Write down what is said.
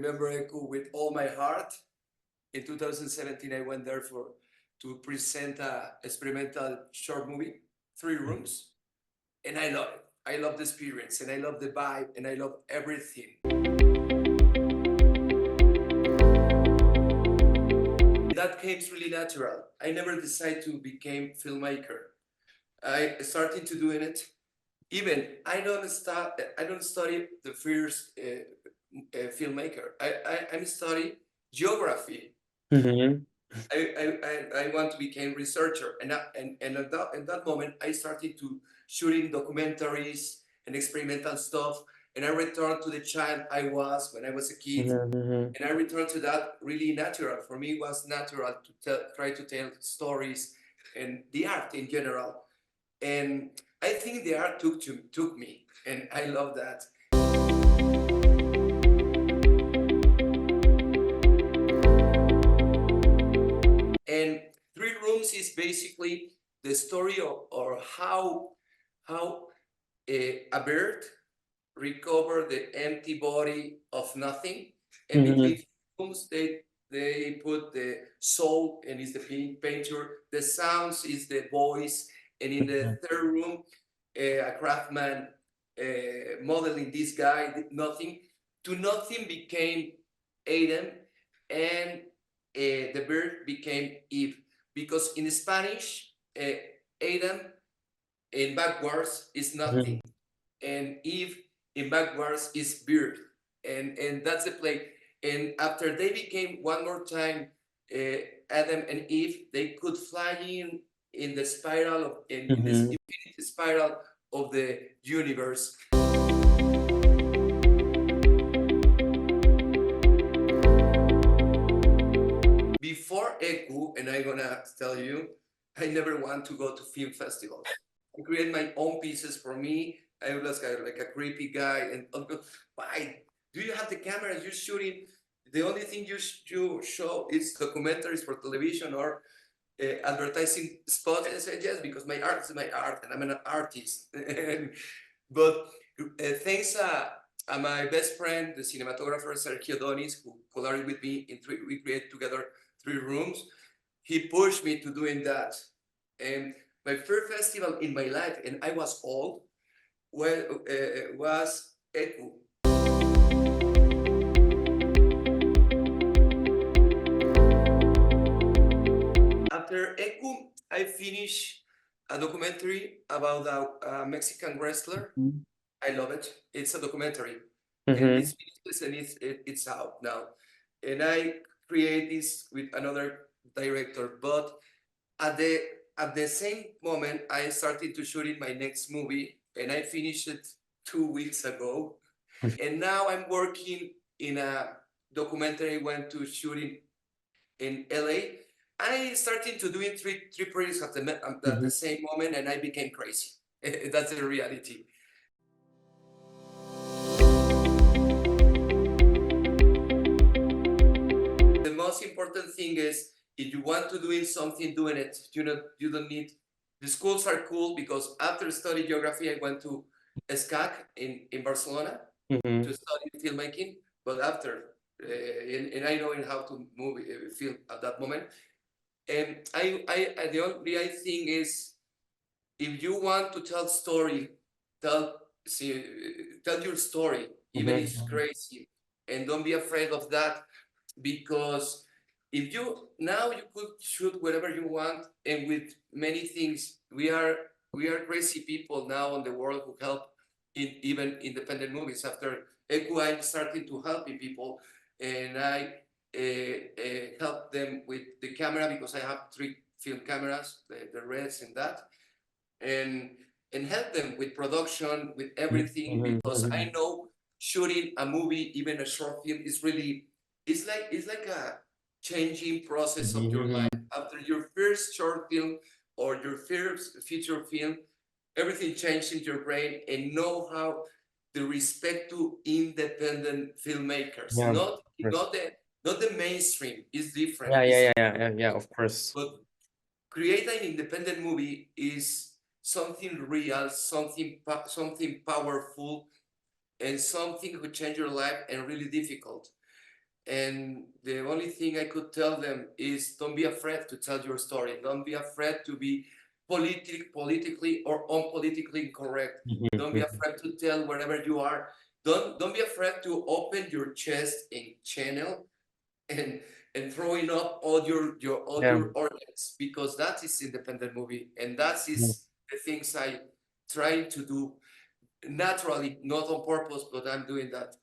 remember Echo with all my heart. In 2017, I went there to present a experimental short movie, 3 rooms, and I love it. I love the experience, and I love the vibe, and I love everything. That came really natural. I never decided to become filmmaker. I started to doing it. Even I don't study the first filmmaker. I'm study geography. Mhm. I want to become researcher, and at that moment I started to shooting documentaries and experimental stuff, and I returned to the child I was when I was a kid, Mhm, mhm. and I returned to that really natural. For me, it was natural to try to tell stories and the art in general, and I think the art took me, and I love that. And 3 rooms is basically the story of or how a bird recover the empty body of nothing, and between Mhm. rooms they put the soul, and is the painter. The sounds is the voice, and in the Mhm. third room, a craftsman modeling this guy nothing to nothing became Adam, and the bird became Eve, because in Spanish, Adam in backwards is nothing, Mhm. and Eve in backwards is bird, and that's the play. And after they became one more time, uh, Adam and Eve, they could fly in the spiral of in this Mhm. infinity spiral of the universe. Before Eku, and I'm gonna tell you, I never want to go to film festivals. I create my own pieces for me. I was like a creepy guy, and Uncle, why do you have the camera? You're shooting. The only thing you show is documentaries for television or advertising spots. And I said yes, because my art is my art, and I'm an artist. But thanks my best friend, the cinematographer Sergio Donis, who collaborated with me we create together 3 rooms. He pushed me to doing that. And my first festival in my life, and I was old, was Eku. After Eku, I finished a documentary about a Mexican wrestler. Mhm. I love it. It's a documentary, and Mhm. it's finished, and it's out now. And I create this with another director, but at the at the same moment, I started to shooting my next movie, and I finished it 2 weeks ago. And now I'm working in a documentary. Went to shooting in LA. I started to doing three projects at the Mhm. same moment, and I became crazy. That's the reality. The most important thing is, if you want to doing something, doing it. You don't need. The schools are cool, because after study geography, I went to SCAC in Barcelona to Mhm. study filmmaking. But after, and I know how to move film at that moment. And the only I think is, if you want to tell story, tell see, tell your story, even if it's Mhm. crazy, and don't be afraid of that, because if you now you could shoot whatever you want, and with many things, we are crazy people now in the world who help in even independent movies. After Eku, I'm starting to helping people, and I help them with the camera, because I have 3 film cameras, the reds and that, and help them with production, with everything, Mhm. because I Mhm. know shooting a movie, even a short film, is really it's like a changing process of your life. Mhm. After your first short film or your first feature film, everything changed in your brain, and know how the respect to independent filmmakers, Yeah, of not course. not the not the mainstream, is different. Yeah, yeah, Is yeah, yeah, yeah, yeah, of course. but create an independent movie is something real, something powerful, and something who change your life, and really difficult. And the only thing I could tell them is don't be afraid to tell your story. Don't be afraid to be politically or unpolitically incorrect. Don't be afraid to tell wherever you are. Don't be afraid to open your chest and channel and throwing up all your organs, because that is independent movie, and that is the things I trying to do naturally, not on purpose, but I'm doing that.